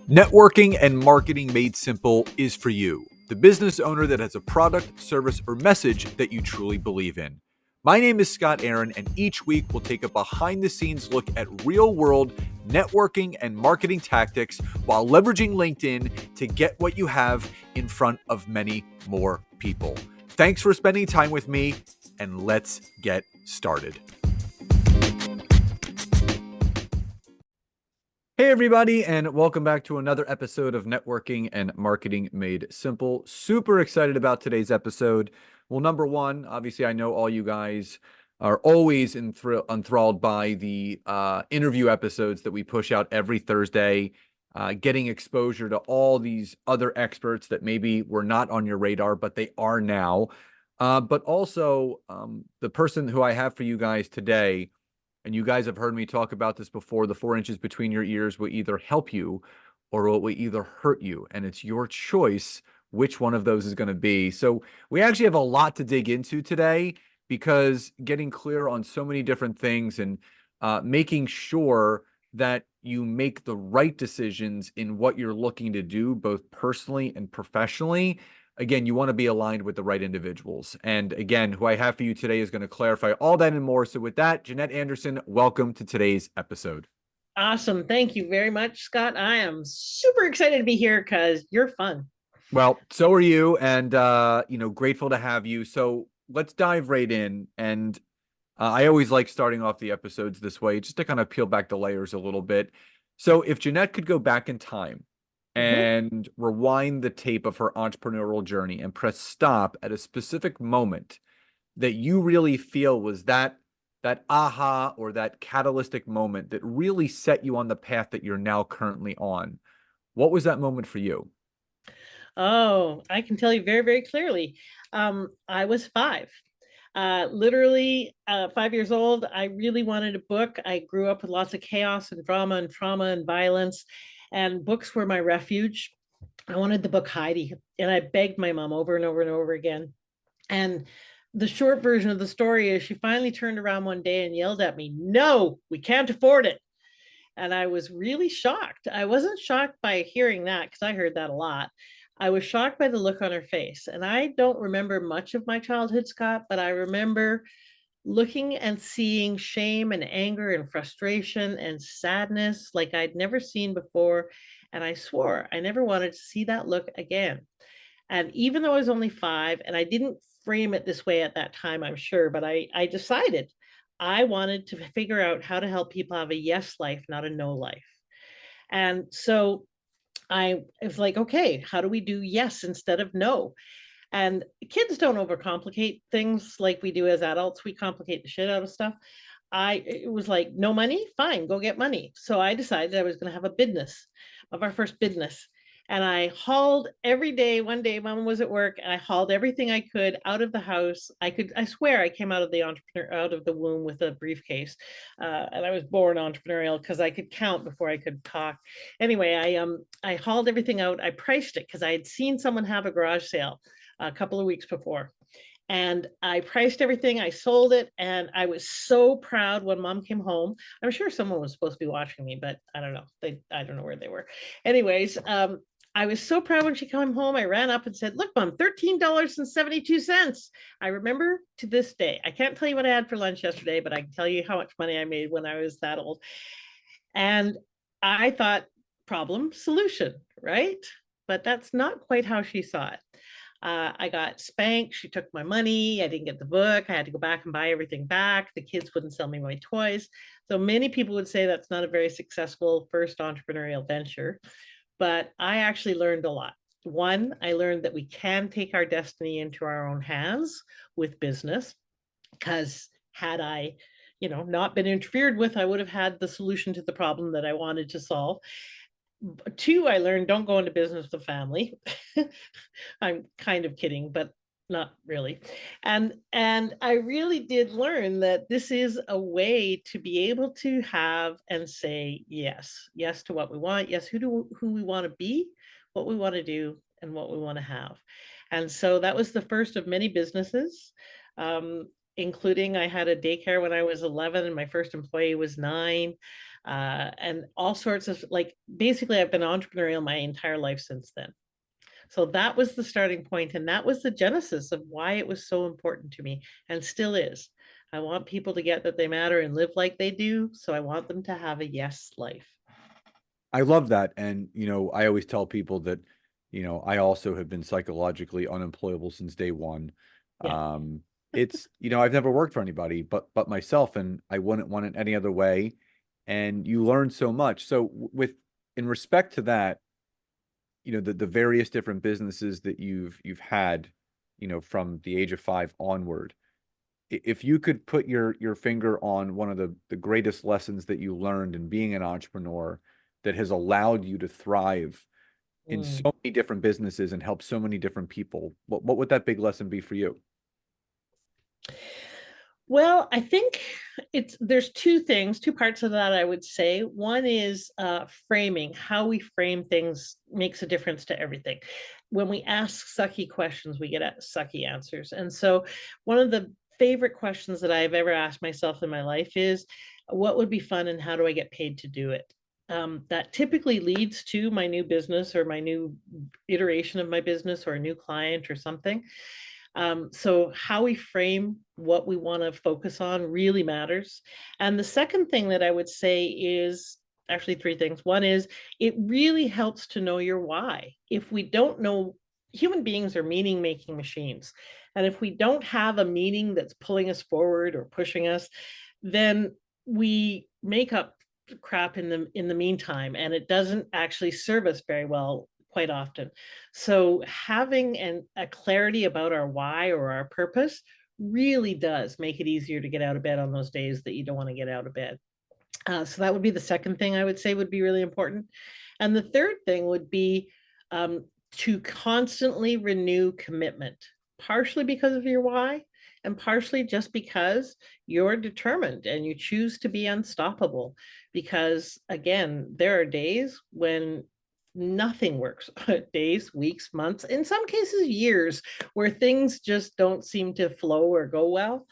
Networking and marketing made simple is for you, the business owner that has a product, service, or message that you truly believe in. My name is Scott Aaron, and each week we'll take a behind the scenes look at real world networking and marketing tactics while leveraging LinkedIn to get what you have in front of many more people. Thanks for spending time with me, and let's get started. Hey, everybody, and welcome back to another episode of Networking and Marketing Made Simple. Super excited about today's episode. Well, number one, obviously, I know all you guys are always enthralled by the interview episodes that we push out every Thursday, getting exposure to all these other experts that maybe were not on your radar, but they are now. But also, the person who I have for you guys today, and you guys have heard me talk about this before, the 4 inches between your ears will either help you or it will either hurt you. And it's your choice which one of those is going to be. So we actually have a lot to dig into today, because getting clear on so many different things and making sure that you make the right decisions in what you're looking to do, both personally and professionally. Again, you want to be aligned with the right individuals. And again, who I have for you today is going to clarify all that and more. So with that, Jannette Anderson, welcome to today's episode. Awesome. Thank you very much, Scott. I am super excited to be here because you're fun. Well, so are you, and grateful to have you. So let's dive right in. And I always like starting off the episodes this way, just to kind of peel back the layers a little bit. So if Jannette could go back in time Mhm. and rewind the tape of her entrepreneurial journey and press stop at a specific moment that you really feel was that aha or that catalytic moment that really set you on the path that you're now currently on, what was that moment for you? Oh, I can tell you very, very clearly. I was five. Literally 5 years old. I really wanted a book. I grew up with lots of chaos and drama and trauma and violence, and books were my refuge. I wanted the book Heidi, and I begged my mom over and over and over again. And the short version of the story is she finally turned around one day and yelled at me, "No, we can't afford it." And I was really shocked. I wasn't shocked by hearing that because I heard that a lot. I was shocked by the look on her face. And I don't remember much of my childhood, Scott, but I remember looking and seeing shame and anger and frustration and sadness like I'd never seen before. And I swore I never wanted to see that look again. And even though I was only five, and I didn't frame it this way at that time, I'm sure, but I decided I wanted to figure out how to help people have a yes life, not a no life. And so I was like, okay, how do we do yes instead of no? And kids don't overcomplicate things like we do as adults. We complicate the shit out of stuff. It was like, no money, fine, go get money. So I decided I was going to have a business, of our first business. And I hauled every day. One day, mom was at work, and I hauled everything I could out of the house. I swear, I came out of the out of the womb with a briefcase, and I was born entrepreneurial because I could count before I could talk. Anyway, I hauled everything out. I priced it because I had seen someone have a garage sale a couple of weeks before, and I priced everything. I sold it, and I was so proud when mom came home. I'm sure someone was supposed to be watching me, but I don't know. I don't know where they were. Anyways, I was so proud when she came home. I ran up and said, "Look, mom, $13.72." I remember to this day. I can't tell you what I had for lunch yesterday, but I can tell you how much money I made when I was that old. And I thought, problem, solution, right? But that's not quite how she saw it. I got spanked. She took my money. I didn't get the book. I had to go back and buy everything back. The kids wouldn't sell me my toys. So many people would say that's not a very successful first entrepreneurial venture. But I actually learned a lot. One, I learned that we can take our destiny into our own hands with business, because had I not been interfered with, I would have had the solution to the problem that I wanted to solve. Two, I learned don't go into business with the family. I'm kind of kidding, but not really. And I really did learn that this is a way to be able to have and say yes, yes to what we want, yes, who we want to be, what we want to do, and what we want to have. And so that was the first of many businesses. including I had a daycare when I was 11 and my first employee was 9. And all sorts of, like, basically I've been entrepreneurial my entire life since then. So that was the starting point, and that was the genesis of why it was so important to me and still is. I want people to get that they matter and live like they do. So I want them to have a yes life. I love that. And, I always tell people that, I also have been psychologically unemployable since day one. Yeah. Um, I've never worked for anybody but myself, and I wouldn't want it any other way. And you learn so much. So in respect to that, the various different businesses that you've had, from the age of 5 onward, if you could put your finger on one of the greatest lessons that you learned in being an entrepreneur that has allowed you to thrive in Mm. so many different businesses and help so many different people, what would that big lesson be for you? Well, I think there's two things, two parts of that I would say. One is framing. How we frame things makes a difference to everything. When we ask sucky questions, we get sucky answers. And so one of the favorite questions that I've ever asked myself in my life is, what would be fun and how do I get paid to do it? That typically leads to my new business or my new iteration of my business or a new client or something. So how we frame what we want to focus on really matters. And the second thing that I would say is actually three things. One is it really helps to know your why. If we don't know, human beings are meaning making machines. And if we don't have a meaning that's pulling us forward or pushing us, then we make up crap in the meantime, and it doesn't actually serve us very well quite often. So having a clarity about our why or our purpose really does make it easier to get out of bed on those days that you don't want to get out of bed. So that would be the second thing I would say would be really important. And the third thing would be to constantly renew commitment, partially because of your why, and partially just because you're determined and you choose to be unstoppable. Because again, there are days when nothing works, days, weeks, months, in some cases, years, where things just don't seem to flow or go well.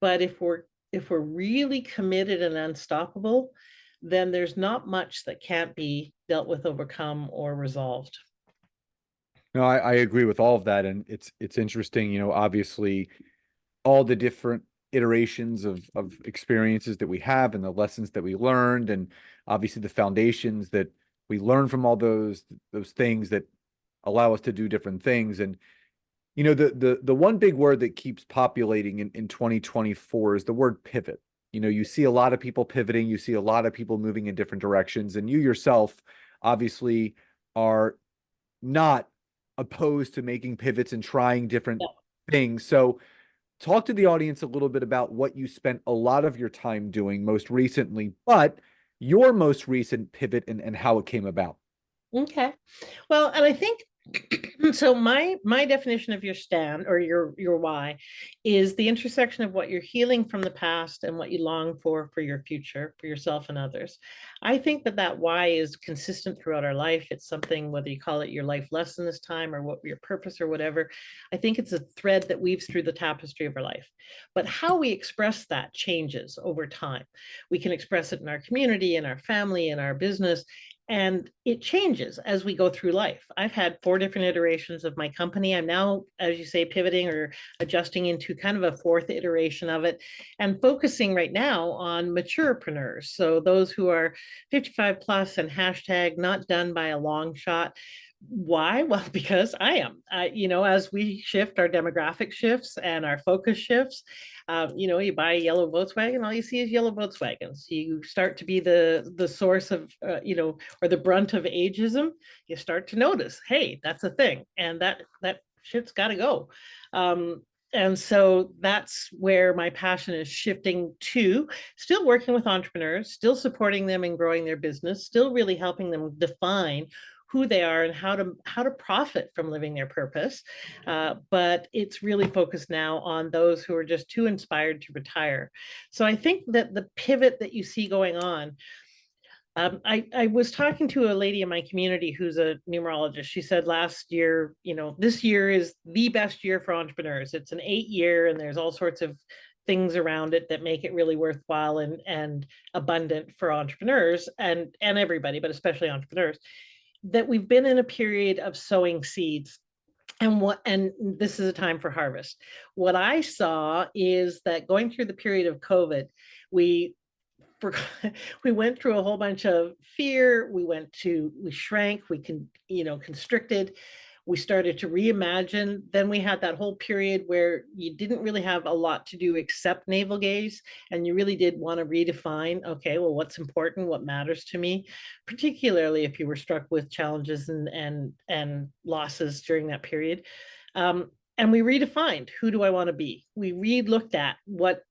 But if we're really committed and unstoppable, then there's not much that can't be dealt with, overcome, or resolved. No, I agree with all of that. And it's interesting, obviously all the different iterations of experiences that we have and the lessons that we learned, and obviously the foundations that we learn from all those things that allow us to do different things. And the one big word that keeps populating in 2024 is the word pivot. You see a lot of people pivoting, you see a lot of people moving in different directions, and you yourself obviously are not opposed to making pivots and trying different Yeah. things. So talk to the audience a little bit about what you spent a lot of your time doing most recently, but your most recent pivot and how it came about. Okay. Well, and I think so my definition of your stand or your why is the intersection of what you're healing from the past and what you long for your future, for yourself and others. I think that that why is consistent throughout our life. It's something, whether you call it your life lesson this time or what your purpose or whatever. I think it's a thread that weaves through the tapestry of our life. But how we express that changes over time. We can express it in our community, in our family, in our business, and it changes as we go through life. I've had 4 different iterations of my company. I'm now, as you say, pivoting or adjusting into kind of a 4th iteration of it and focusing right now on maturepreneurs. So those who are 55 plus and hashtag not done by a long shot. Why? Well, because I am. As we shift, our demographic shifts and our focus shifts. You buy a yellow Volkswagen, all you see is yellow Volkswagens. You start to be the source of, or the brunt of ageism. You start to notice, hey, that's a thing, and that shit's got to go. And so that's where my passion is shifting to, still working with entrepreneurs, still supporting them and growing their business, still really helping them define who they are and how to profit from living their purpose. But it's really focused now on those who are just too inspired to retire. So I think that the pivot that you see going on, I was talking to a lady in my community who's a numerologist. She said last year, this year is the best year for entrepreneurs. It's an 8 year, and there's all sorts of things around it that make it really worthwhile and abundant for entrepreneurs and everybody, but especially entrepreneurs. That we've been in a period of sowing seeds, and this is a time for harvest. What I saw is that going through the period of COVID, we for we went through a whole bunch of fear. We shrank, constricted. We started to reimagine. Then we had that whole period where you didn't really have a lot to do except navel gaze, and you really did want to redefine, okay, well, what's important, what matters to me, particularly if you were struck with challenges and losses during that period. And we redefined, who do I want to be? We re-looked at what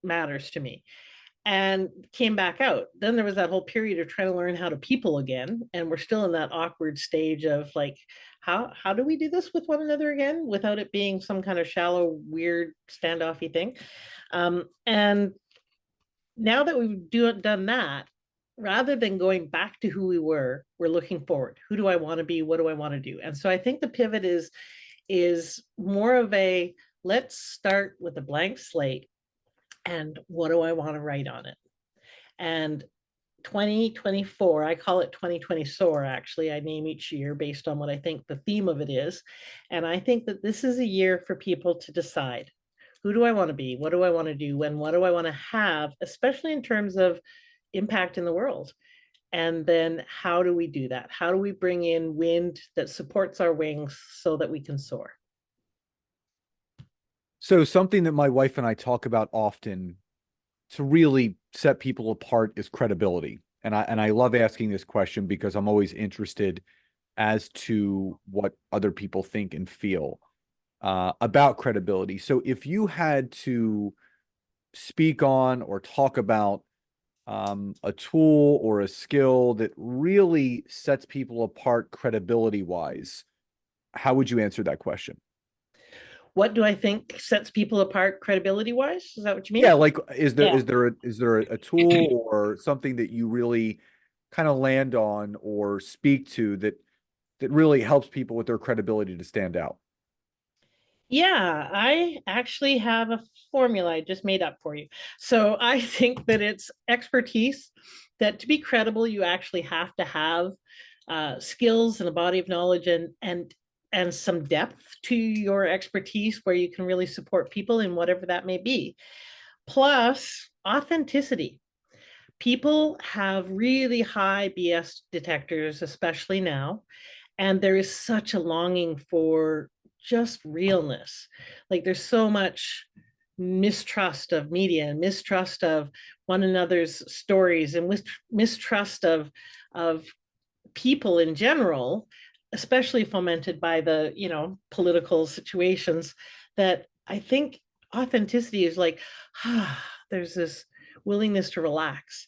matters to me and came back out. Then there was that whole period of trying to learn how to people again, and we're still in that awkward stage of like, how do we do this with one another again without it being some kind of shallow, weird, standoffy thing? And now that done that, rather than going back to who we were, we're looking forward. Who do I want to be? What do I want to do? And so I think the pivot is more of a, let's start with a blank slate, and what do I want to write on it? And 2024, I call it 2020 SOAR, actually. I name each year based on what I think the theme of it is. And I think that this is a year for people to decide, who do I want to be? What do I want to do? And what do I want to have, especially in terms of impact in the world? And then how do we do that? How do we bring in wind that supports our wings so that we can soar? So something that my wife and I talk about often to really set people apart is credibility. And I love asking this question because I'm always interested as to what other people think and feel about credibility. So if you had to speak on or talk about a tool or a skill that really sets people apart credibility wise, how would you answer that question? What do I think sets people apart credibility wise? Is that what you mean? Yeah, like is there Yeah. is there a, is there a tool or something that you really kind of land on or speak to that really helps people with their credibility to stand out? Yeah, I actually have a formula I just made up for you. So I think that it's expertise, that to be credible, you actually have to have skills and a body of knowledge and some depth to your expertise where you can really support people in whatever that may be. Plus authenticity. People have really high BS detectors, especially now, and there is such a longing for just realness. Like there's so much mistrust of media and mistrust of one another's stories and mistrust of people in general, especially fomented by the political situations, that I think authenticity is like, there's this willingness to relax.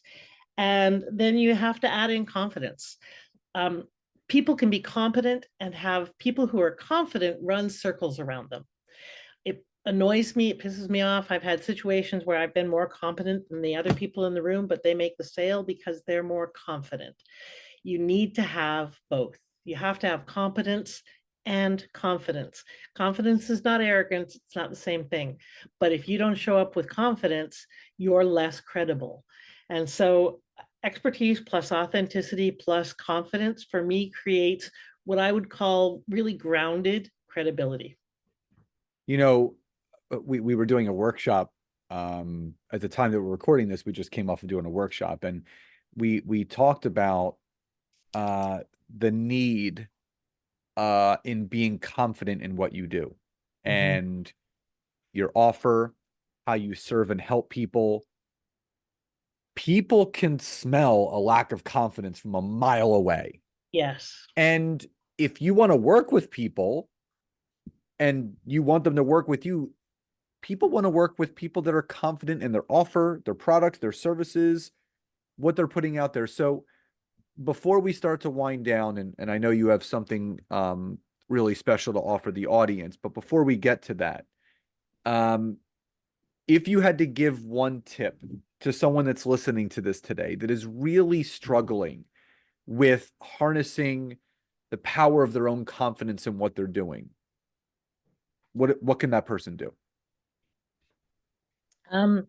And then you have to add in confidence. um, People can be competent and have people who are confident run circles around them. It annoys me, it pisses me off. I've had situations where I've been more competent than the other people in the room, but they make the sale because they're more confident. You need to have both. You have to have competence and confidence. Confidence is not arrogance, it's not the same thing. But if you don't show up with confidence, you're less credible. And so expertise plus authenticity plus confidence for me creates what I would call really grounded credibility. You know, we were doing a workshop at the time that we're recording this. We just came off of doing a workshop, and we talked about uh the need in being confident in what you do Mhm. and your offer, how you serve and help people. People can smell a lack of confidence from a mile away. Yes. And if you want to work with people and you want them to work with you, people want to work with people that are confident in their offer, their products, their services, what they're putting out there. So before we start to wind down, and I know you have something really special to offer the audience, but before we get to that, um, if you had to give one tip to someone that's listening to this today that is really struggling with harnessing the power of their own confidence in what they're doing, what can that person do? Um,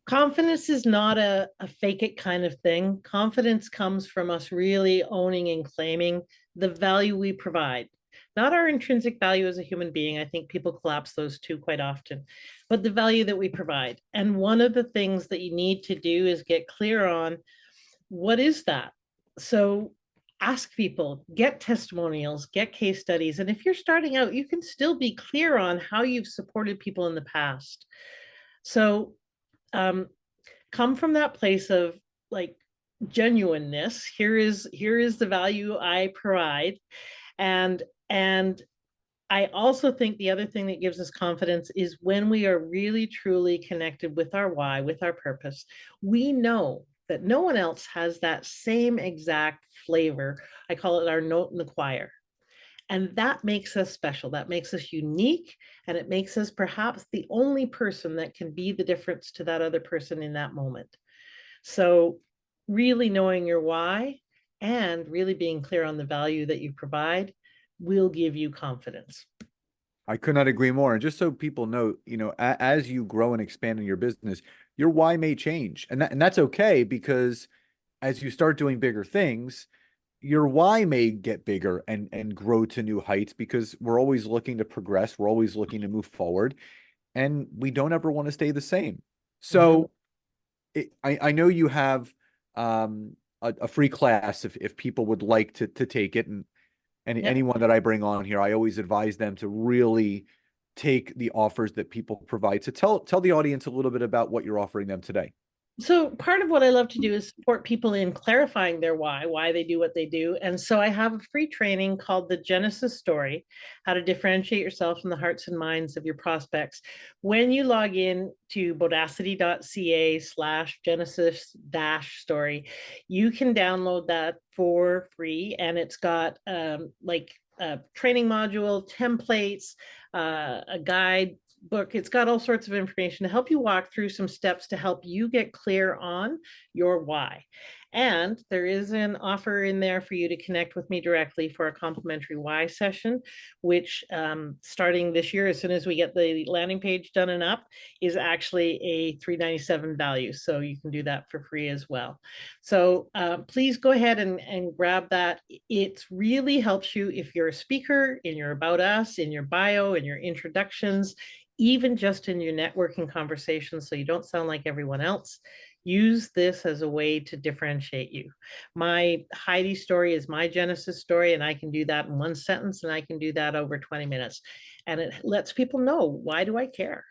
Confidence is not a fake it kind of thing. Confidence comes from us really owning and claiming the value we provide, not our intrinsic value as a human being. I think people collapse those two quite often, but the value that we provide. And one of the things that you need to do is get clear on what is that? So ask people, get testimonials, get case studies. And if you're starting out, you can still be clear on how you've supported people in the past. So um, come from that place of like genuineness. Here is the value I provide, and and I also think the other thing that gives us confidence is when we are really truly connected with our why, with our purpose. We know that no one else has that same exact flavor. I call it our note in the choir. And that makes us special. That makes us unique. And it makes us perhaps the only person that can be the difference to that other person in that moment. So, really knowing your why and really being clear on the value that you provide will give you confidence. I could not agree more. And just so people know, as you grow and expand in your business, your why may change. And that's okay because as you start doing bigger things, your why may get bigger and grow to new heights because we're always looking to progress, we're always looking to move forward, and we don't ever want to stay the same. Mhm. So I know you have a free class if people would like to take it, and Yep. anyone that I bring on here, I always advise them to really take the offers that people provide. So tell the audience a little bit about what you're offering them today. So part of what I love to do is support people in clarifying their why they do what they do. And so I have a free training called the Genesis Story, how to differentiate yourself in the hearts and minds of your prospects. When you log in to bodacity.ca/Genesis dash story, you can download that for free. And it's got like a training module, templates, a guide book. It's got all sorts of information to help you walk through some steps to help you get clear on your why. And there is an offer in there for you to connect with me directly for a complimentary why session, which starting this year, as soon as we get the landing page done and up, is actually a $397 value. So you can do that for free as well. So please go ahead and grab that. It really helps you if you're a speaker, in your about us, in your bio, in your introductions, even just in your networking conversations, so you don't sound like everyone else. Use this as a way to differentiate you. My Heidi story is my Genesis story, and I can do that in one sentence, and I can do that over 20 minutes. And it lets people know, why do I care?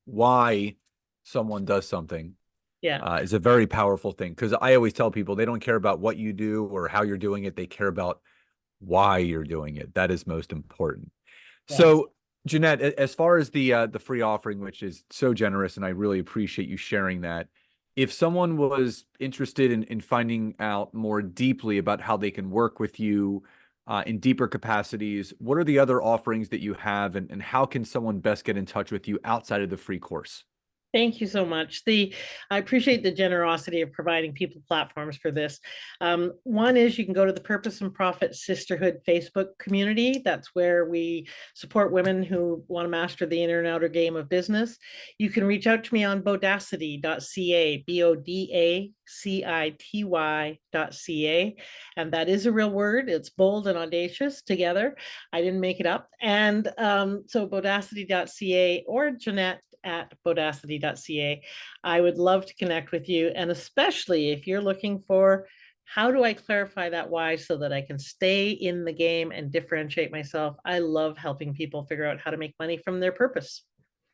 Why someone does something Yeah. is a very powerful thing because I always tell people they don't care about what you do or how you're doing it. They care about why you're doing it. That is most important. Yes. So, Jannette, as far as the free offering, which is so generous, and I really appreciate you sharing that. If someone was interested in finding out more deeply about how they can work with you in deeper capacities, what are the other offerings that you have, and how can someone best get in touch with you outside of the free course? Thank you so much. I appreciate the generosity of providing people platforms for this. One is you can go to the Purpose and Profit Sisterhood Facebook community. That's where we support women who want to master the inner and outer game of business. You can reach out to me on bodacity.ca, bodacity.ca, and that is a real word. It's bold and audacious together. I didn't make it up. And so bodacity.ca or Jannette at bodacity.ca. I would love to connect with you. And especially if you're looking for, how do I clarify that why so that I can stay in the game and differentiate myself? I love helping people figure out how to make money from their purpose.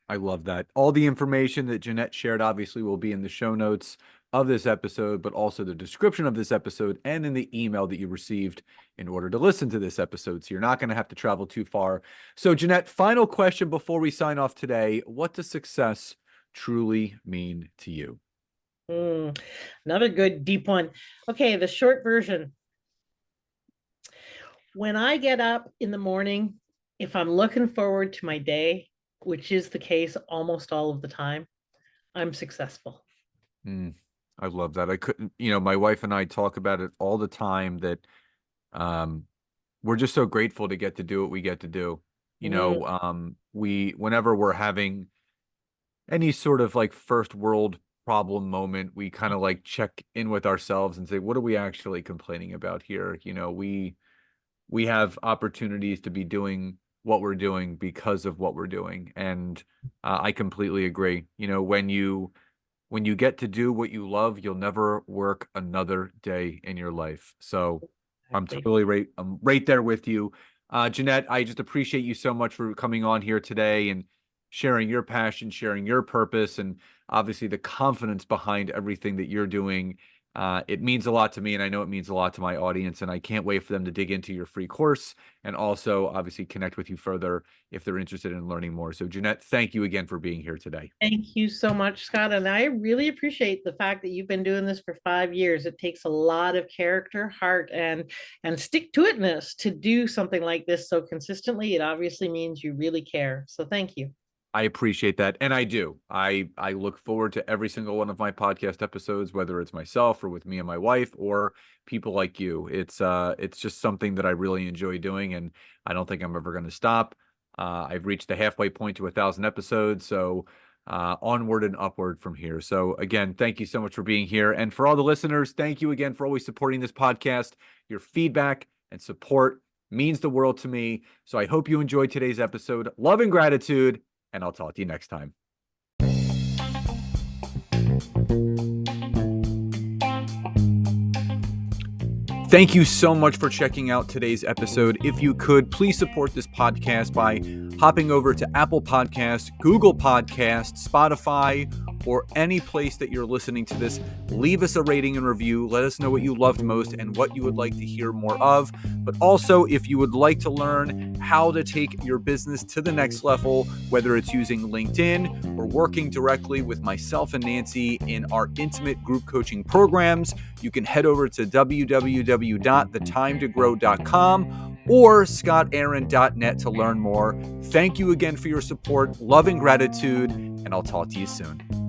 I love that. All the information that Jannette shared obviously will be in the show notes of this episode, but also the description of this episode and in the email that you received in order to listen to this episode. So you're not going to have to travel too far. So, Jannette, final question before we sign off today. What does success truly mean to you? Mm, another good deep one. Okay, the short version. When I get up in the morning, if I'm looking forward to my day, which is the case almost all of the time, I'm successful. I love that. I couldn't, my wife and I talk about it all the time that um, we're just so grateful to get to do what we get to do. Mm, Whenever we're having any sort of like first world problem moment, we kind of like check in with ourselves and say, what are we actually complaining about here? We have opportunities to be doing what we're doing because of what we're doing. And I completely agree. When you get to do what you love, you'll never work another day in your life. So exactly. I'm right there with you. Jannette, I just appreciate you so much for coming on here today and sharing your passion, sharing your purpose, and obviously the confidence behind everything that you're doing. It means a lot to me, and I know it means a lot to my audience, and I can't wait for them to dig into your free course and also obviously connect with you further if they're interested in learning more. So, Jannette, thank you again for being here today. Thank you so much, Scott. And I really appreciate the fact that you've been doing this for 5 years. It takes a lot of character, heart, and stick to itness to do something like this so consistently. It obviously means you really care. So thank you. I appreciate that, and I do. I look forward to every single one of my podcast episodes, whether it's myself or with me and my wife or people like you. It's just something that I really enjoy doing, and I don't think I'm ever going to stop. I've reached the halfway point to 1,000 episodes, so onward and upward from here. So again, thank you so much for being here, and for all the listeners, thank you again for always supporting this podcast. Your feedback and support means the world to me. So I hope you enjoyed today's episode. Love and gratitude. And I'll talk to you next time. Thank you so much for checking out today's episode. If you could, please support this podcast by hopping over to Apple Podcasts, Google Podcasts, Spotify, or any place that you're listening to this. Leave us a rating and review. Let us know what you loved most and what you would like to hear more of. But also, if you would like to learn how to take your business to the next level, whether it's using LinkedIn or working directly with myself and Nancy in our intimate group coaching programs, you can head over to www.thetimetogrow.com or scottaaron.net to learn more. Thank you again for your support, love, and gratitude, and I'll talk to you soon.